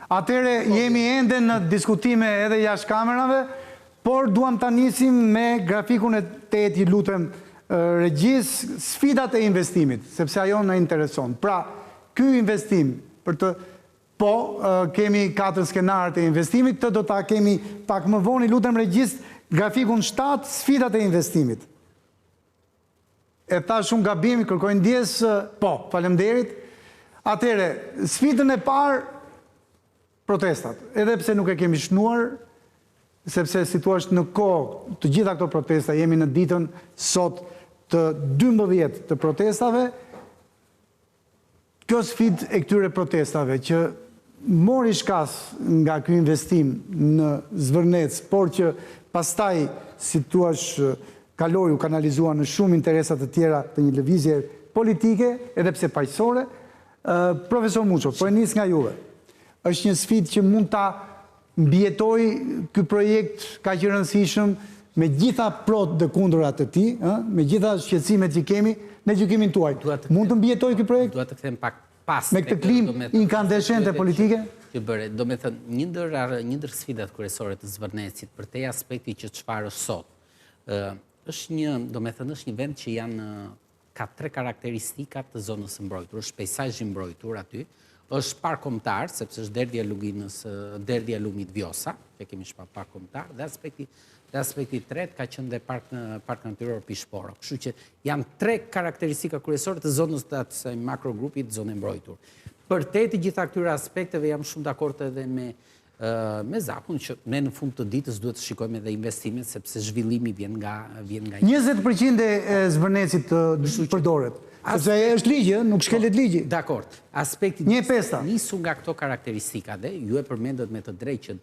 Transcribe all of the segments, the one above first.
Atëre jemi ende në diskutime edhe jashtë kamerave, por duam ta nisim me grafikun e 8, lutem regjis, sfidat e investimit, sepse ajo na intereson. Pra, ky investim për të kemi 4 skenarët e investimit, të do ta kemi pak më vonë, lutem regjis, grafikun 7, sfidat e investimit. E thash unë gabim, kërkoj ndjes, faleminderit. Atëre, sfidën e parë, protestat. Edhe pse nuk e kemi shnuar, sepse si thua në kohë të gjitha këto protesta, jemi në ditën sot të 12 të protestave, kjo sfid e këtyre protestave që mori shkas nga ky investim në Zvërnec, por që pastaj, si thua, kaloi u kanalizua në shumë interesat të tjera të një lëvizje politike, edhe pse paqësore. Profesor Muço, po e nis nga juve. Është një sfidë që mund ta mbjetoj ky projekt kaq i rëndësishëm me gjitha prot dhe kundërat të tij, me gjitha shqetësimet që kemi në gjykimin tuaj. Mund të mbjetoj ky projekt? Dua të them pak pas me këtë klimë inkandeshente politike? Që bëre, do me thënë, një ndër sfidat kryesore të Zvërnecit për te aspekti që çfarë është sot, është një vend që ka 3 karakteristika të zonës së mbrojtur. Është peizazhi i mbrojtur aty, është park kombëtar, sepse është derdhja e lumit Vjosa, që kemi shpa park kombëtar, dhe aspekti tret ka qenë dhe park natyror Pishporo. Kështu që janë 3 karakteristika kryesore të zonës të atësaj makrogrupit zonë e mbrojtur. Për te të gjitha këtyre aspekteve jam shumë dakord edhe me Zakun, që ne në fund të ditës duhet të shikojmë edhe investimet, sepse zhvillimi vjen nga 20% e Zvërnecit përdoret. Sepse është ligje, nuk shkelet ligji. Dakord. Aspekti nisu nga këto karakteristika dhe ju e përmendët me të drejtë që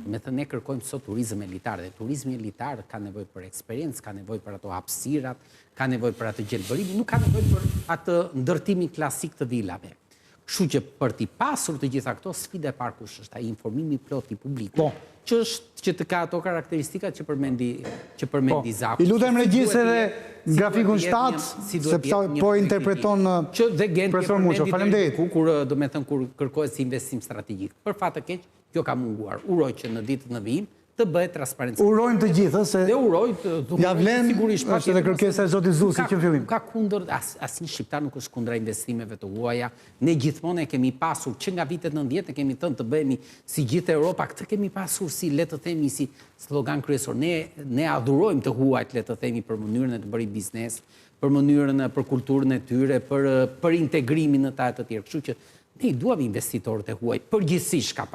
me të ne kërkojmë sot turizëm elitar, dhe turizmi elitar ka nevojë për eksperiencë, ka nevojë për ato hapësirat, ka nevojë për atë gjelbërimi, nuk ka nevojë për atë ndërtimin klasik të vilave. Kështu që për t'i pasur të gjitha këto, sfida e parë kush është ai informimi plot i publikut, që të ka ato karakteristika që përmendi Zaku. I lutem regjis edhe grafikun 7, sepse po interpreton profesor Muço. Faleminderit. Kur do me thënë kur kërkohet si investim strategjik. Për fat të keq, kjo ka munguar. Uroj që në ditët në vijim të bëhet transparencë. Urojmë të gjithë, se ja vlen është edhe kërkesa e zotit Zusi që në fillim. Ka kundër, asnjë shqiptar nuk është kundra investimeve të huaja. Ne gjithmonë e kemi pasur, që nga vitet 90 e kemi thënë të bëhemi si gjithë Europa, këtë kemi pasur si le të themi si slogan kryesor. Ne adhurojmë të huajt, le të themi, për mënyrën e të bëri biznes, për mënyrën, për kulturën e tyre, për integrimin në të tjerë. Kështu që ne i duam investitorët e huaj. Përgjithsisht ka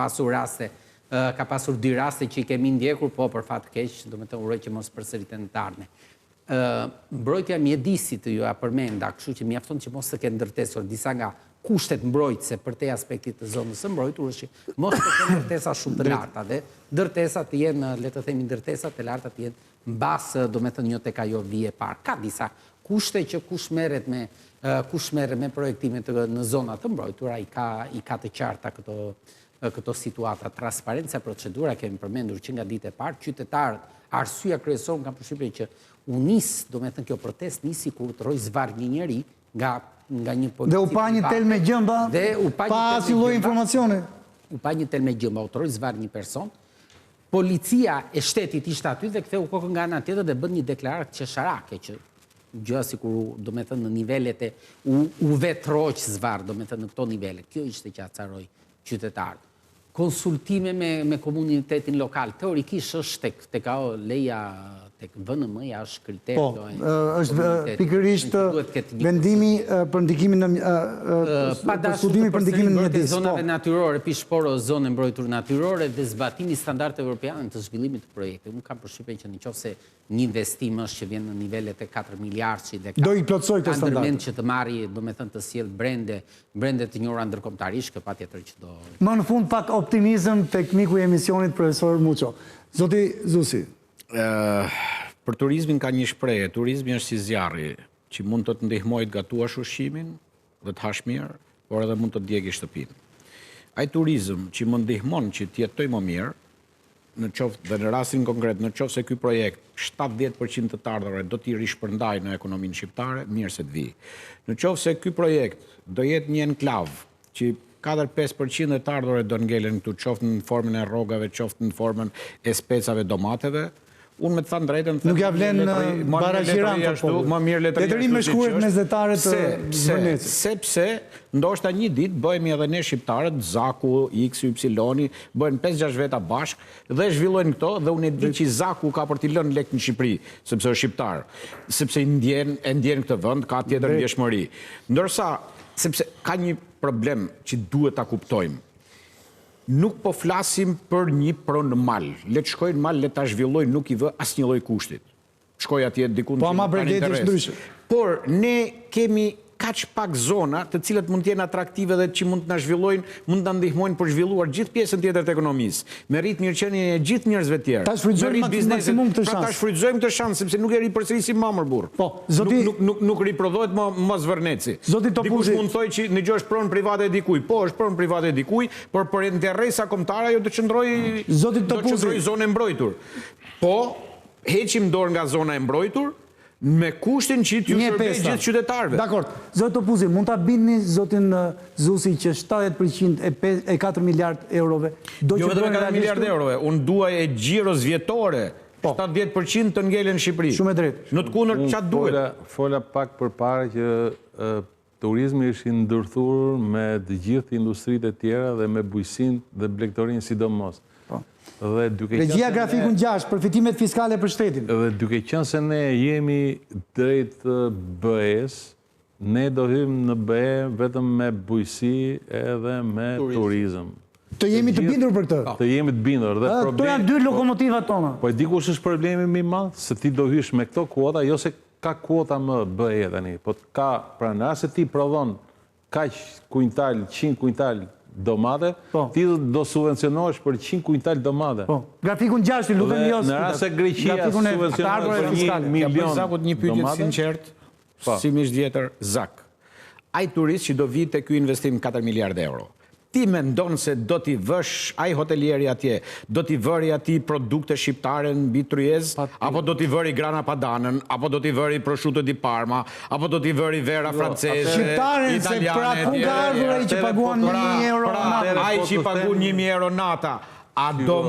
pasur 2 raste që i kemi ndjekur, po për fat keq, do me të uroj që mos përsëriten të ardhme. Mbrojtja mjedisit ju a përmenda, kështu që mjafton që mos të kenë ndërtesur disa nga kushtet mbrojtëse për te aspektit të zonës së mbrojtur, është që mos të kenë ndërtesa shumë të larta, dhe ndërtesat të jenë, le të themi, ndërtesat të larta të jenë mbasë, do me të një tek ajo vije parë. Ka disa kushte që kush merret me projektimet në zonat të mbrojtura, i ka të qarta këto situata. Transparenca e procedura kemi përmendur që nga ditë e parë, qytetarët, arsyeja kryesore kam përshtypjen që u nis, do me thënë kjo protest nisi kur të rroj zvarr një njeri nga një polici. Dhe u pa një tel me gjëmba, pa asnjë lloj informacioni. U pa një tel me gjëmba, u të rroj zvarr një person. Policia e shtetit ishte aty dhe ktheu kokën nga ana tjetër dhe bën një deklaratë qesharake që gjëra sikur do me thënë në nivelet e u vetroq zvarr, do me thënë në këto nivele. Kjo ishte që acaroi qytetarët. Konsultime me komunitetin lokal. Teorikisht është tek leja, tek VNM-ja është kriter. Po, është pikërisht vendimi për ndikimin studimi për ndikimin në mjedis. Zonave natyrore, Pishporo, zonë mbrojtur natyrore dhe zbatimi standardeve europiane të zhvillimit të projektit. Unë kam përshtypjen që nëse një investim është që vjen në nivelet e 4 miliardë dhe do i plotësoj këto standarde. Ndërmend që të marrë, do me thënë të sjell brende të njohura ndërkombëtarisht, kjo patjetër që do. Më në fund pak optimizëm tek miku i emisionit profesor Muço. Zoti Zusi. Për turizmin ka një shprehje, turizmi është si zjarri, që mund të ndihmojë të gatuash ushqimin dhe të hash mirë, por edhe mund të djegësh shtëpinë. Ai turizëm që më ndihmon që të jetoj më mirë, dhe në rastin konkret, në qoftë se ky projekt 70% të ardhurave do t'i rishpërndaj në ekonominë shqiptare, mirë se të vi. Në qoftë se ky projekt do jetë një enklav që 4-5% e të ardhur e do ngelen këtu, qoftë në formën e rrogave, qoftë në formën e specave domateve. Unë me të thënë drejtën... Nuk ja vlen baraqiran të po. Më mirë letëria Letërim me shkruhet mesdhetare të Vërnecit. Sepse, ndoshta një ditë bëhemi edhe ne shqiptarët, Zaku, X, Y, bëhen 5-6 veta bashkë dhe zhvillojnë këto dhe unë e di që Zaku ka për t'i lënë lek në Shqipëri, sepse është shqiptar, sepse e ndjen këtë vend, ka tjetër ndjeshmëri. Ndërsa, sepse ka një problem që duhet ta kuptojmë. Nuk po flasim për një pronë mal. Le të shkojnë mal, le ta zhvillojnë, nuk i vë asnjë lloj kushtit. Shkoj atje diku Po ama Bregdeti është ndryshe. Por ne kemi kaq pak zona të cilat mund të jenë atraktive dhe që mund të na zhvillojnë, mund të ndihmojnë për zhvilluar gjithë pjesën tjetër të ekonomisë. Me rit mirëqenien e gjithë njerëzve të tjerë. Ta shfrytëzojmë maksimum këtë shans. Ta shfrytëzojmë këtë shans sepse nuk e ripërsërisim mamër burr. Po, zoti nuk riprodhohet mos Vërneci. Zoti Topuzi. Dikush mund thojë që në gjë është pronë private e dikujt. Po, është pronë private e dikujt, por për interesa kombëtare ajo do të qëndrojë zonë e mbrojtur. Po, heqim dorë nga zona e mbrojtur, me kushtin që t'ju shërbej gjithë qytetarëve. Dakor. Zotë Topuzi, mund ta bindni zotin Zusi që 70% e 4 miliard eurove do që vetëm 4 miliard eurove, unë dua e gjiros vjetore, 70% të ngelen në Shqipëri. Shumë e drejtë. Në të kundërt çfarë duhet? Fola pak përpara që turizmi është i ndërthurur me të gjithë industritë e tjera dhe me bujqësinë dhe blegtorinë sidomos. Regjia grafikun 6, përfitimet fiskale për shtetin. Dhe duke qenë se ne jemi drejt BE-s, ne do hymë në BE vetëm me bujqësi edhe me turizëm. Të jemi të bindur për këtë? Të jemi të bindur. Këto janë dy lokomotivat tona. Po e di kush është problemi më i madh, se ti do hysh me këto kuota, jo se ka kuota më BE tani, po ka pranë se ti prodhon kaq kuintal, 100 kuintal domate, ti do subvencionohesh për 100 kuintal domate. Grafikun 6, lutem jo. Në rast se Greqia subvencionohet për 1 milion Zakut një pyetje sinqert, si mish vjetër Zak. Ai turist që do vi te ky investim 4 miliardë euro. Ti mendon se do t'i vësh ai hotelieri atje, do t'i vëri ati produkte shqiptare mbi tryez, apo do t'i vëri grana padanën, apo do t'i vëri prosciutto di Parma, apo do t'i vëri vera franceze, shqiptaren, se pra ku ka ardhur ai që paguan 1.000 euro nata. Ai që paguan 1.000 euro nata, do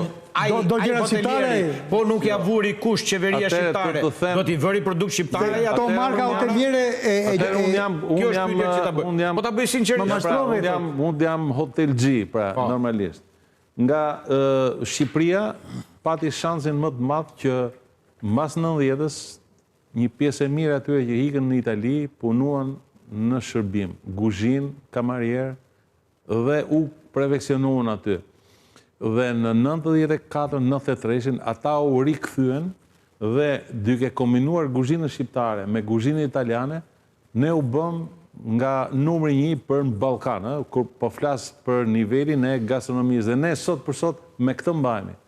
gjëra shqiptare, po nuk ja vuri kush qeveria shqiptare, do t'i vëri produkt shqiptare. Ato marka hoteliere po ta bëj sinqerisht, unë jam hotelgji, pra, normalisht. Nga Shqipëria pati shansin më të madh që mbas 90-s një pjesë e mirë atyre që ikën në Itali punuan në shërbim, guzhin, kamarier dhe u preveksionuan aty. Dhe në 94-93 ata u rikthyen dhe duke kombinuar guzhinën shqiptare me guzhinën italiane, ne u bëm nga numri 1 për në Ballkan, kur po flas për nivelin e gastronomisë. Dhe ne sot për sot me këtë mbajemi.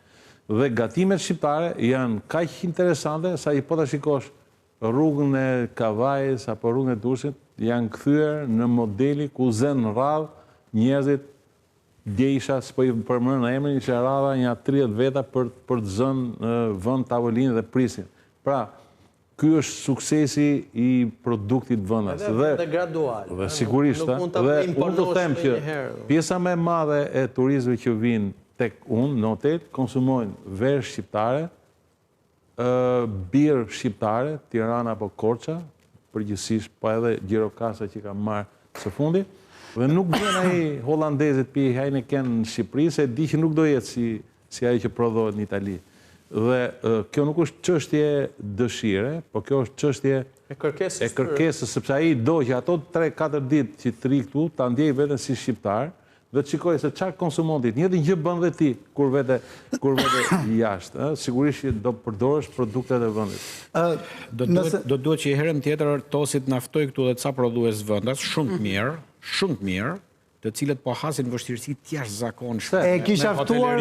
Dhe gatimet shqiptare janë kaq interesante sa i po ta shikosh rrugën e Kavajës apo rrugën e Durrësit, janë kthyer në modeli ku zën radh njerëzit. Dje isha, s'po i përmend në emrin, isha radha një 30 veta për të zënë vend tavolinë dhe prisin. Pra, ky është suksesi i produktit vendas. Dhe gradual. Dhe sigurisht, dhe unë të them që pjesa më e madhe e turistëve që vinë tek unë në hotel konsumojnë verë shqiptare, birë shqiptare, Tirana apo Korça, përgjithsisht po edhe Gjirokasa që ka marrë së fundi. Dhe nuk vjen ai holandezët pi Heineken në Shqipëri, se di që nuk do jetë si ajo që prodhohet në Itali. Dhe kjo nuk është çështje dëshire, po kjo është çështje e kërkesës, sepse ai do që ato 3-4 ditë që të ri këtu ta ndjej veten si shqiptar, dhe të shikoj se çfarë konsumon ti. Njëjtën gjë bën dhe ti kur vete jashtë, sigurisht që do përdorësh produktet e vendit. Do duhet që herën tjetër Tosit na ftoj këtu dhe ca prodhues vendas shumë të mirë, të cilët po hasin vështirësi të jashtëzakonshme. E kisha ftuar,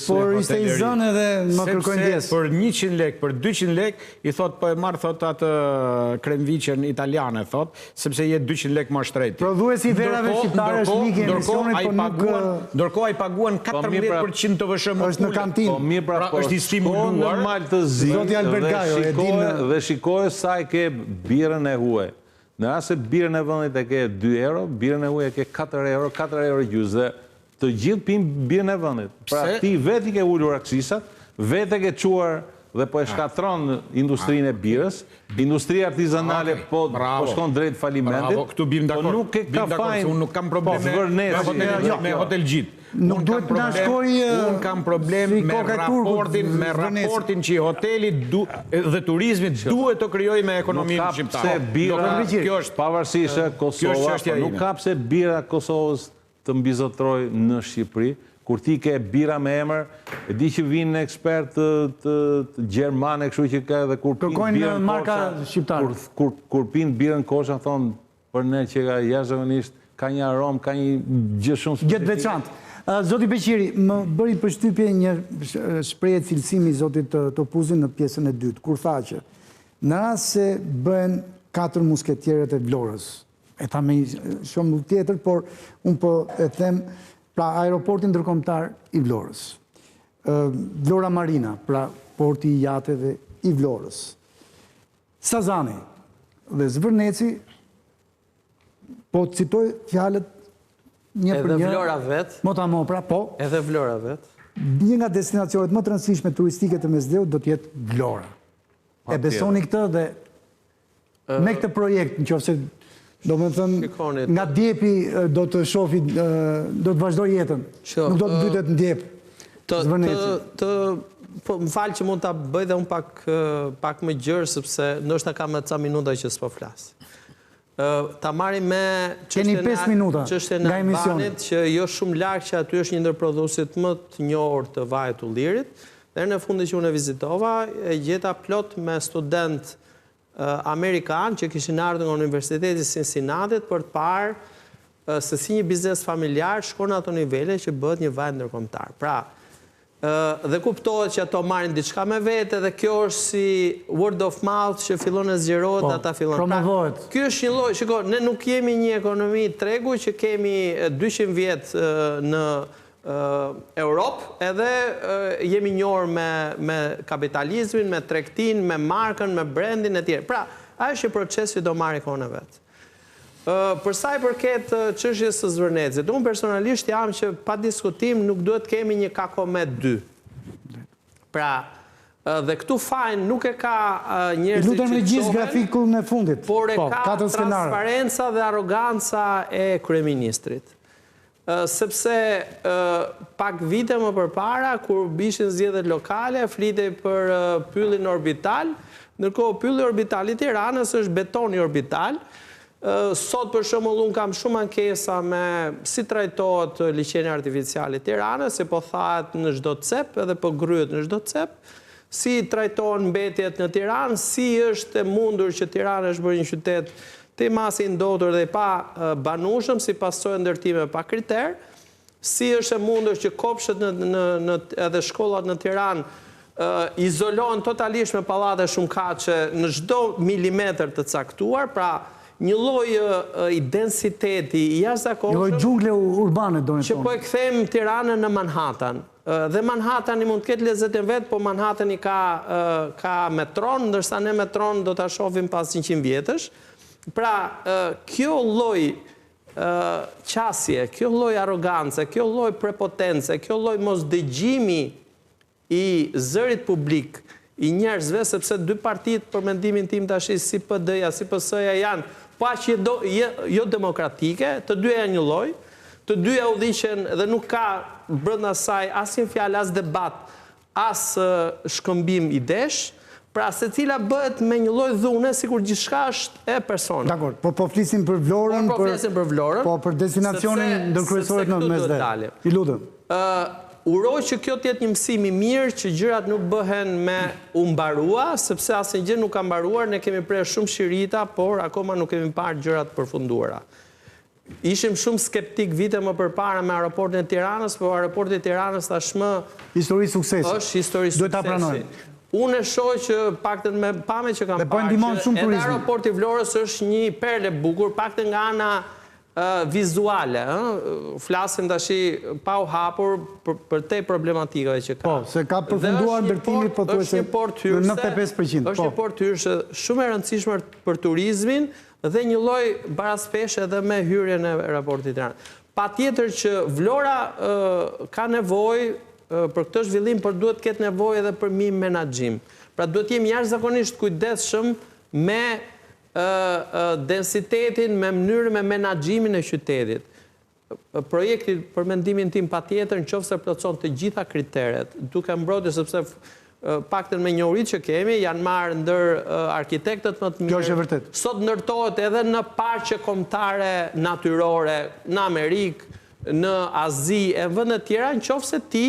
por ishte i zënë edhe më kërkojnë ndjes. Për 100 lek, për 200 lek, i thot po e marr thot atë kremviçen italiane thot, sepse je 200 lek më shtrejt. Prodhuesi verave shqiptare është mik i emisionit, po nuk ndërkohë ai paguan 14% të vëshëm. Është në kantinë. Po mirë, pra është i stimuluar. Normal të zi. Zoti Albert Gajo, e dinë dhe shikoj sa e ke birën e huaj. Në rast se birën e vendit e ke 2 euro, birën e ujit e ke 4 euro, 4 euro gjysmë dhe të gjithë pinë birën e vendit. Pra ti vetë i ke ulur aksisat, vetë e ke çuar dhe po e shkatron industrinë e birës, industria artizanale po shkon drejt falimentit. Bravo, këtu bim dakord. Po nuk e ka fajin. Unë nuk kam problem me Hotel Gjit. Nuk duhet na shkoj unë kam problem me raportin që hoteli dhe turizmit duhet të krijojë me ekonominë shqiptare. Kjo është pavarësisht se Kosova, nuk ka pse bira Kosovës të mbizotroj në Shqipëri. Kur ti ke bira me emër, e di që vinë ekspert të Gjermane, kështu që ka edhe kur kërkojnë marka shqiptare. Kur pinë birën kosha, thonë për ne që ka jashtëzakonisht ka një aromë, ka një gjë shumë specifike. Gjë veçantë. Zoti Beqiri, më bëri përshtypje një shprehje cilësimi zotit Topuzin në pjesën e dytë, kur tha që në rast se bëhen 4 musketierët e Vlorës, e tha me shumë tjetër, por unë po e them pra aeroportin ndërkombëtar i Vlorës, Vlora Marina, pra porti i jateve i Vlorës, Sazani dhe Zvërneci, po citoj fjalët një për një. Edhe Vlora vetë. Motamo, pra, po. Edhe Vlora vetë. Një nga destinacionet më të rëndësishme turistike të Mesdheut do të jetë Vlora. E besoni këtë dhe me këtë projekt, nëse do më thënë, nga djepi do të shofi, do të vazhdoj jetën. Nuk do të mbytet në djep. Më falë që mund të bëj dhe unë pak më gjërë, sepse ndoshta ka me ca minuta që s'po flasë. Ta marrim me çështjen e Albanit, që jo shumë larg që aty është një ndër prodhuesit më të njohur të vajit të ullirit. Dhe në fundi që unë e vizitova, e gjeta plot me student amerikan që kishin ardhur nga Universiteti i Cincinnati për të parë se si një biznes familjar shkon në ato nivele që bëhet një vaj ndërkombëtar. Pra, dhe kuptohet që ato marrin diçka me vete dhe kjo është si word of mouth që fillon e zgjerohet dhe ata fillon. Promovohet. Ky është një lloj, shiko, ne nuk jemi një ekonomi tregu që kemi 200 vjet në Europë, edhe jemi njohur me kapitalizmin, me tregtin, me markën, me brandin e tjerë. Pra, ajo është një proces që do marrë kohën e vet. Për sa i përket çështjes së Zvërnecit, unë personalisht jam që pa diskutim nuk duhet kemi një Kakomet 2. Pra, dhe këtu fajin nuk e ka njerëzit që lutem me gjithë grafikullin e fundit. Por e ka transparenca dhe arroganca e kryeministrit. Sepse pak vite më përpara, kur bishin zgjedhjet lokale, flitej për pyllin orbital, ndërkohë pylli orbital i Tiranës është betoni orbital. Sot për shembull unë kam shumë ankesa me si trajtohet liçeni artificial i Tiranës, si po thahet në çdo cep edhe po gryhet në çdo cep, si trajtohen mbetjet në Tiranë, si është e mundur që Tirana është bërë një qytet të masi ndotur dhe pa banueshëm, si pasojë ndërtime pa kriter, si është e mundur që kopshtet edhe shkollat në Tiranë izolohen totalisht me pallate shumëkaqe në çdo milimetër të caktuar, pra një lloj i densiteti i jashtëzakonshëm. Një lloj xhungle urbane do të thonë. Që po e kthejmë Tiranën në Manhattan. Dhe Manhattan i mund të ketë lezetën vet, po Manhattan i ka metron, ndërsa ne metron do ta shohim pas 100 vjetësh. Pra, kjo lloj qasje, kjo lloj arrogancë, kjo lloj prepotence, kjo lloj mosdëgjimi i zërit publik i njerëzve, sepse dy partitë për mendimin tim tash si PD-ja, si PS-ja janë paqë jo demokratike, të dyja janë një lloj, të dyja udhiqen dhe nuk ka brenda saj asnjë fjalë, as debat, as shkëmbim idesh, pra secila bëhet me një lloj dhune sikur gjithçka është e personit. Dakor, po flisim për Vlorën, po për destinacionin ndërkryesor në Mesdhe. I lutem. Uroj që kjo të jetë një mësim i mirë, që gjërat nuk bëhen me u mbarua, sepse asnjë gjë nuk ka mbaruar, ne kemi prerë shumë shirita, por akoma nuk kemi parë gjërat përfunduara. Ishim shumë skeptik vite më përpara me aeroportin e Tiranës, por aeroporti i Tiranës tashmë histori suksesi. Është histori suksesi. Duhet ta pranojmë. Unë e shoh që paktën me pamje që kam parë, edhe aeroporti i Vlorës është një perle bukur, paktën nga ana vizuale, flasim tashi pa u hapur për te problematikave që ka. Po, se ka përfunduar ndërtimit po thuajse në 95%. Është një port hyrëse shumë e rëndësishme për turizmin dhe një lloj baraspeshe edhe me hyrjen e raportit Tiranë. Patjetër që Vlora ka nevojë për këtë zhvillim, por duhet të ketë nevojë edhe për menaxhim. Pra duhet jemi jashtëzakonisht kujdesshëm me densitetin, me mënyrën me menaxhimin e qytetit. Projekti për mendimin tim patjetër nëse plotëson të gjitha kriteret, duke mbrojtur sepse paktën me njohuritë që kemi, janë marrë ndër arkitektët më të mirë. Kjo është e vërtetë. Sot ndërtohet edhe në parqe kombëtare natyrore në Amerikë, në Azi e vende të tjera, nëse ti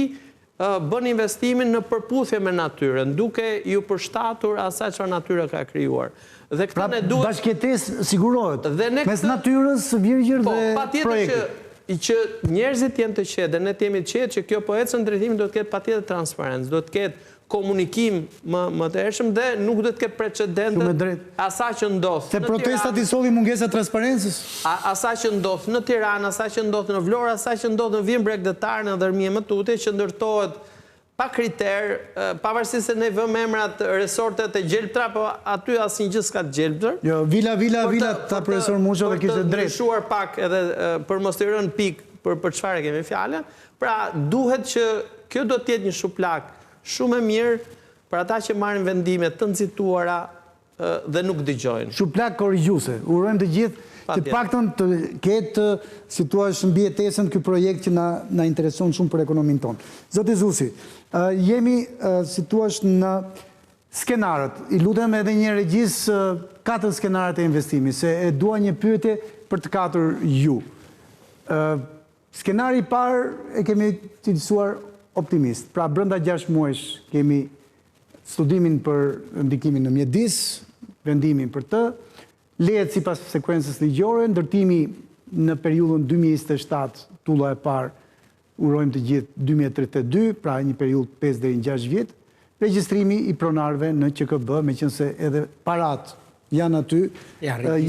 bën investimin në përputhje me natyrën, duke ju përshtatur asaj çfarë natyra ka krijuar. Dhe këtë ne duhet bashkëtesë sigurohet mes natyrës së virgjër dhe projektit. Që njerëzit jenë të qetë dhe ne jemi të qetë që kjo po ecën në drejtimin do të ketë patjetër transparencë, do të ketë komunikim më të hershëm dhe nuk do të ketë precedente asaj që ndodh. Se protestat i solli mungesa e transparencës. Asaj që ndodh në Tiranë, asaj që ndodh në Vlorë, asaj që ndodh në Vimbrek Dëtar, në Dërmie më tutje, që ndërtohet pa kriter, pavarësisht se ne vëmë emrat resortet e gjelbtra, po aty asnjë gjë s'ka të gjelbër. Jo, vila ta profesor Muço dhe kishte drejt. Për të ndryshuar pak edhe për mos të rënë pikë për çfarë kemi fjalën, pra duhet që kjo do të jetë një shuplak shumë e mirë për ata që marrin vendime të nxituara dhe nuk dëgjojnë. Shuplak korrigjuese. Urojmë të gjithë që paktën të ketë situash mbi jetesën ky projekt që na intereson shumë për ekonominë tonë. Zoti Zusi, jemi situash në skenarët. I lutem edhe një regjis 4 skenarët e investimit, se e dua një pyetje për të 4 ju. Skenari i parë e kemi cilësuar optimist. Pra brenda 6 muajsh kemi studimin për ndikimin në mjedis, vendimin për të, lehet sipas sekuencës ligjore, ndërtimi në periudhën 2027, tulla e parë, urojmë të gjithë 2032, pra një periudhë 5 deri në 6 vjet, regjistrimi i pronarëve në QKB, meqense edhe parat janë aty,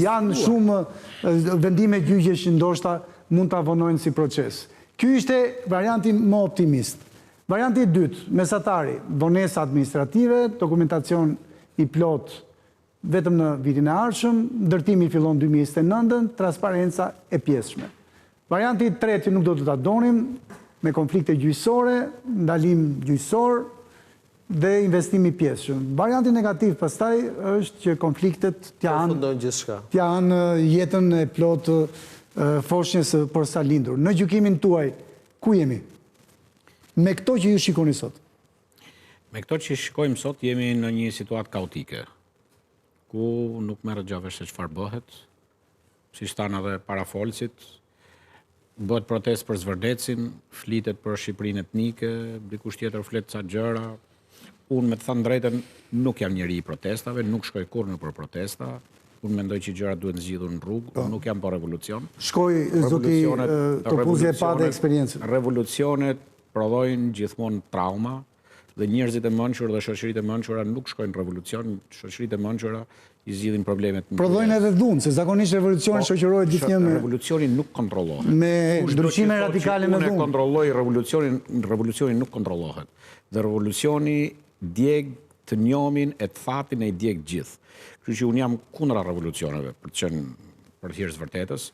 janë shumë vendime gjyqësh që ndoshta mund ta vonojnë si proces. Ky ishte varianti më optimist. Varianti i dytë, mesatari, vonesa administrative, dokumentacion i plot vetëm në vitin e ardhshëm, ndërtimi fillon 2029, transparenca e pjesshme. Varianti i tretë që nuk do të ta donim, me konflikte gjyqësore, ndalim gjyqësor dhe investimi i pjesshëm. Varianti negativ pastaj është që konfliktet t'janë jetën e plot foshnjës për sa lindur. Në gjykimin tuaj, ku jemi? Me këto që ju shikoni sot? Me këto që shikojmë sot, jemi në një situatë kaotike, ku nuk merret gjave se çfarë bëhet, si shtanë edhe parafolësit, bëhet protestë për Zvërdecin, flitet për Shqipërinë etnike, dikush tjetër flet ca gjëra. Unë me të thënë drejtën nuk jam njeri i protestave, nuk shkoj kurrë për protesta. Unë mendoj që gjërat duhet zgjidhur në rrugë, nuk jam për revolucion. Shkoj zoti Topuzje pa dhe eksperiencë. Revolucionet prodhojnë gjithmonë trauma dhe njerëzit e mençur dhe shoqëritë e mençura nuk shkojnë revolucion, shoqëritë e mençura i zgjidhin problemet. Prodhojnë edhe dhunë, se zakonisht revolucioni shoqërohet gjithnjë me revolucioni nuk kontrollohet. Me ndryshime radikale me dhunë. Unë kontrolloj revolucioni nuk kontrollohet. Dhe revolucioni djeg të njomin e të thatin e i djeg gjithë. Kështu që unë jam kundra revolucioneve për të qenë për thjesht vërtetës.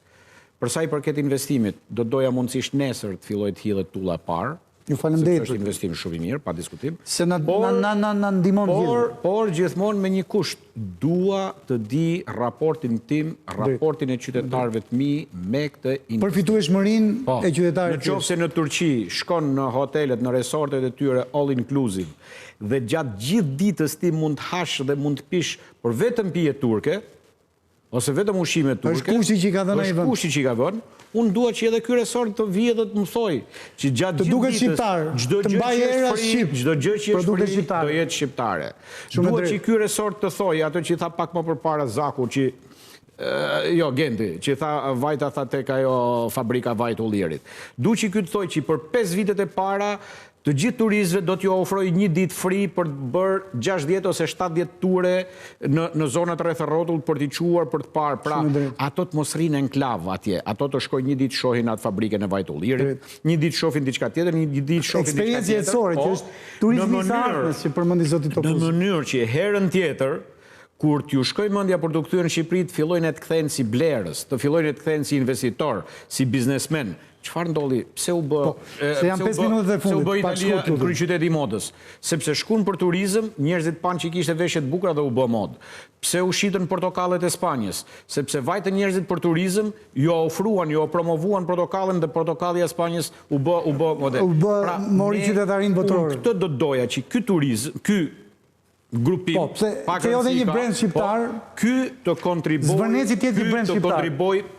Për sa i përket investimit, do doja mundësisht nesër të filloj të hidhet tulla e parë. Ju faleminderit. Është investim shumë i mirë, pa diskutim. Se na ndihmon gjithë. Por gjithmonë me një kusht, dua të di raportin tim, raportin e qytetarëve të mi me këtë investim. Përfitueshmërinë e qytetarëve. Nëse në Turqi shkon në hotelet, në resortet e tyre all inclusive dhe gjatë gjithë ditës ti mund të hash dhe mund të pish për vetëm pije turke, ose vetëm ushqime turke. Është kushti që i ka dhënë ai vend. Është kushti që i ka vënë. Unë dua që edhe ky resort të vijë dhe të më thojë që gjatë gjithë ditës çdo gjë që është shqip, çdo gjë që është do jetë shqiptare. Dua që ky resort të thojë ato që tha pak më përpara Zaku që jo Gendi, që tha vajta tha tek ajo fabrika vajt Ullirit. Dua që ky të thojë që për 5 vitet e para Të gjithë turistëve do t'ju ofroj një ditë free për të bërë 60 ose 70 ture në zonat rreth rrotull për t'i quar, për të parë. Pra, ato të mos rrinë enklav atje. Ato të shkojnë një ditë shohin atë fabrikën e vajtullirit, një ditë shohin diçka tjetër, një ditë shohin diçka tjetër. Eksperiencë jetësore, që është turizmi i ardhmës që përmendi zoti Topuzi. Në mënyrë që herën tjetër, kur t'ju shkoj mendja për të kthyer në Shqipëri, të fillojnë të kthehen si blerës, të fillojnë të kthehen si investitor, si biznesmen. Çfarë ndolli? Pse u bë? Se janë 5 minutat e fundit. Pse u bë Italia kryeqytet i modës? Sepse shkuan për turizëm, njerëzit panë që kishte veshje të bukura dhe u bë modë. Pse u shitën portokallet e Spanjës? Sepse vajtën njerëzit për turizëm, ju ofruan, ju promovuan portokallën dhe portokalli i Spanjës u bë model. U bë mori qytetarin botëror. Këtë do doja që ky turizëm, ky grupim, pak një brand shqiptar, ky të kontriboj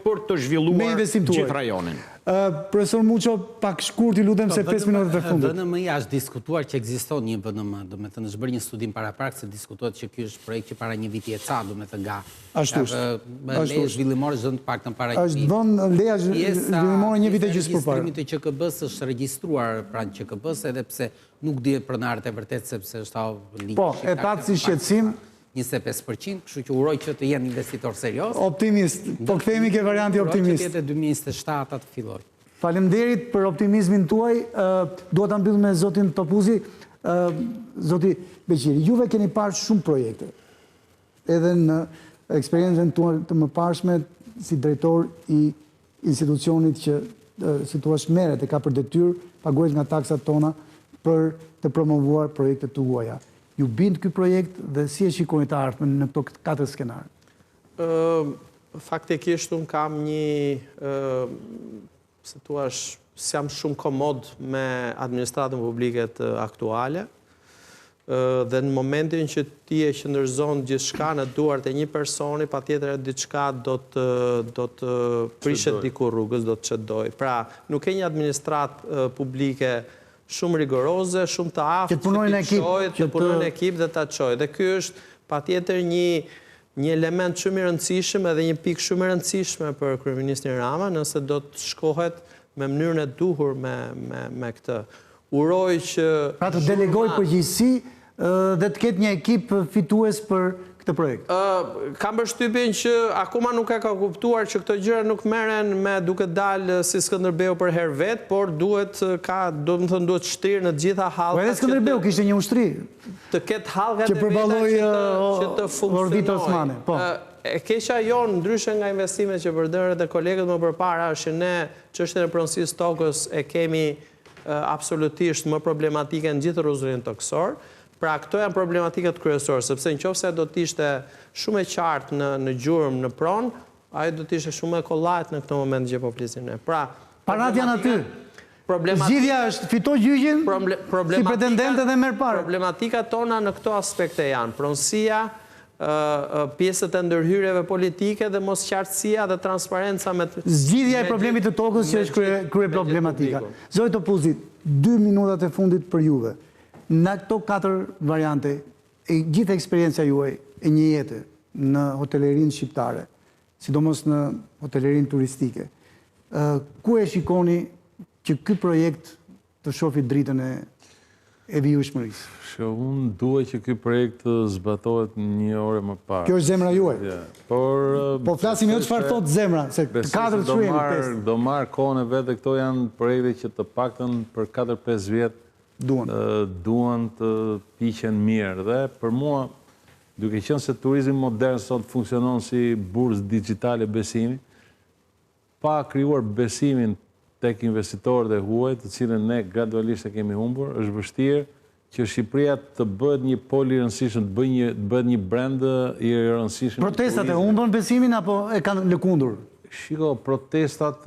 për të zhvilluar gjithë rajonin. Profesor Muqo, pak shkurt I lutem se 5 minutat e fundit. VNM-ja është diskutuar që ekziston një VNM, do me të është bërë një studim para prakë, se diskutuar që kjo është projekt që para një viti e ca, do me të nga leja zhvillimore zhënë pak të para një viti. është dhënë leja zhvillimore një vit e gjysmë përpara. Registrimit të QKB-s është registruar pranë QKB-s, edhe pse nuk dihet pronarët e vërtet, sepse është ligj. Po, etatë si shqetësim 25%, kështu që uroj që të jenë investitor serios. Optimist, po kthehemi ke varianti optimist. Uroj që të 2027 të filloj. Faleminderit për optimizmin tuaj. Dua ta mbyll me zotin Topuzi. Zoti Beqiri, juve keni parë shumë projekte. Edhe në eksperiencën tuaj të mëparshme si drejtor I institucionit që si thua merret e ka për detyrë paguajtur nga taksat tona për të promovuar projektet tuaja. Ju bind ky projekt dhe si e shikoni të ardhmen në këto 4 skenar? Faktikisht unë kam një, se thua, jam shumë komod me administratën publike të aktuale, dhe në momentin që ti e qëndërzon gjithçka në duart e një personi, patjetër diçka do të prishet diku rrugës, do të çdoj. Pra, nuk e një administratë publike shumë rigoroze, shumë të aftë, që punojnë ekip dhe ta çojë. Dhe ky është patjetër një element shumë I rëndësishëm edhe një pikë shumë e rëndësishme për kryeministrin Rama, nëse do të shkohet me mënyrën e duhur me këtë. Uroj që pra të delegoj përgjegjësi dhe të ketë një ekip fitues për këtë projekt. Kam përshtypjen që akoma nuk e ka kuptuar që këto gjëra nuk merren me duke dalë si Skënderbeu për herë vet, por duhet shtirë në të gjitha hallkat. Po edhe Skënderbeu kishte një ushtri të ketë hallkat që përballoi që të Orbitë Osmane. Po. E keqja jonë, ndryshe nga investimet që përdërët dhe kolegët më përpara, është ne çështjen e pronësisë tokës e kemi absolutisht më problematike në gjithë rrugëzorinë toksor. Pra, këto janë problematikat kryesorë, sepse nëse do të ishte shumë e qartë në gjurmë, në pronë, ai do të ishte shumë e kollajt në këtë moment që po flisim ne. Pra, parat janë aty. Zgjidhja është fito gjyqin si pretendente dhe merr parë. Problematikat tona në këto aspekte janë pronësia, pjesët e ndërhyrjeve politike dhe mos qartësia dhe transparenca me zgjidhja e problemit të tokës që është krye problematika. Zoti Topuzi, 2 minutat e fundit për juve. Në këto 4 variante, e gjithë eksperjenca juaj e një jete në hotelerinë shqiptare, sidomos në hotelerinë turistike, ku e shikoni që ky projekt të shofi dritën e vijueshmërisë? Unë duaj që ky projekt të zbatohet 1 orë më parë. Kjo është zemra juaj. Po flasim jo çfarë thot zemra, se 4 shkruajmë. Do marr kohën e vet dhe këto janë projekte që të paktën për 4-5 vjet duan të piqen mirë. Dhe për mua, duke qenë se turizmi modern sot funksionon si bursë digjitale besimi, pa krijuar besimin tek investitorët e huaj, të cilën ne gradualisht e kemi humbur, është vështirë që Shqipëria të bëhet një pol I rëndësishëm, të bëhet një brand I rëndësishëm. Protestat e humbën besimin apo e kanë lëkundur? Shiko, protestat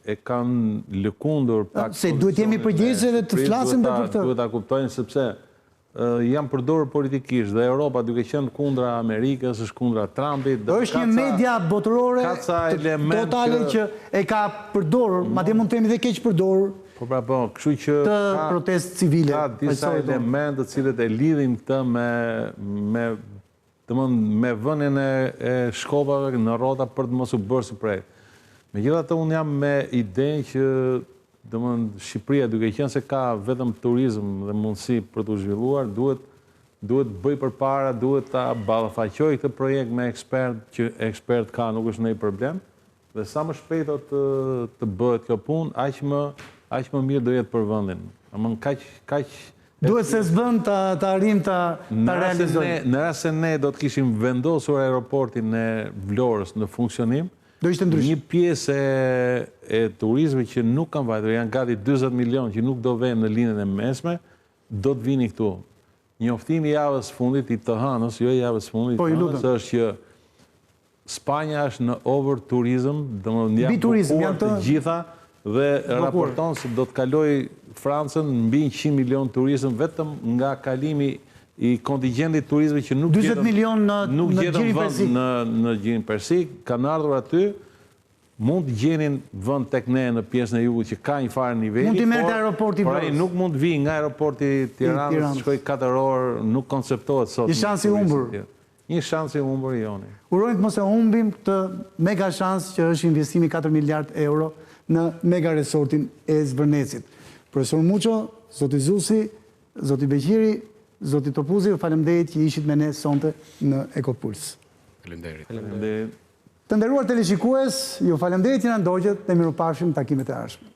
e kanë lëkundur. Se duhet jemi përgjegjës edhe të flasim për këtë. Duhet ta kuptojnë sepse janë përdorur politikisht dhe Europa duke qenë kundra Amerikës, është kundra Trumpit. Është një media botërore totale që e ka përdorur, madje mund të themi dhe keq përdorur. Po, kështu që të protestë civile. Ka disa elemente të cilët e lidhin këtë me vënien e shkopave në rrota për të mos u bërë së prej. Megjithatë, unë jam me idenë që Shqipëria, duke qenë se ka vetëm turizm dhe mundësi për të zhvilluar, duhet bëj përpara, duhet ta ballafaqoj këtë projekt me ekspert, që ekspert ka, nuk është ndonjë problem, dhe sa më shpejt të bëhet kjo punë, aq më mirë do jetë për vendin. Domthon kaq duhet se s'bën të arrim të realizojmë. Në rast se ne do të kishim vendosur aeroportin e Vlorës në funksionim, do ishte ndryshe. Një pjesë e turizmit që nuk kanë vajtur, janë gati 40 milion që nuk do vënë në linjën e mesme, do të vini këtu. Njoftimi i javës fundit i të hënës, jo javës fundit, është që Spanja është në over turizm, janë bukuar të gjitha dhe raporton se do të kaloj Francën mbi 100 milion turizëm vetëm nga kalimi i kontingentit turizmit që nuk 40 milion në Gjirin Persik. Në Gjirin Persik, kanë ardhur aty, mund të gjenin vend tek ne në pjesën e jugut që ka një farë niveli, mund të merret aeroporti por ai nuk mund të vijë nga aeroporti Tiranës, shkoj 4 orë, nuk konceptohet sot. Një shans i humbur. Një shans i humbur i joni. Urojmë të mos e humbim këtë mega shans që është investimi 4 miliard euro në mega resortin e Zvërnecit. Profesor Muqo, zoti Zusi, zoti Beqiri, zoti Topuzi, faleminderit që ishit me ne sonte në Ekopuls. Faleminderit. Të nderuar teleshikues, ju faleminderit që na ndoqët dhe mirupafshim takimet e ardhshme.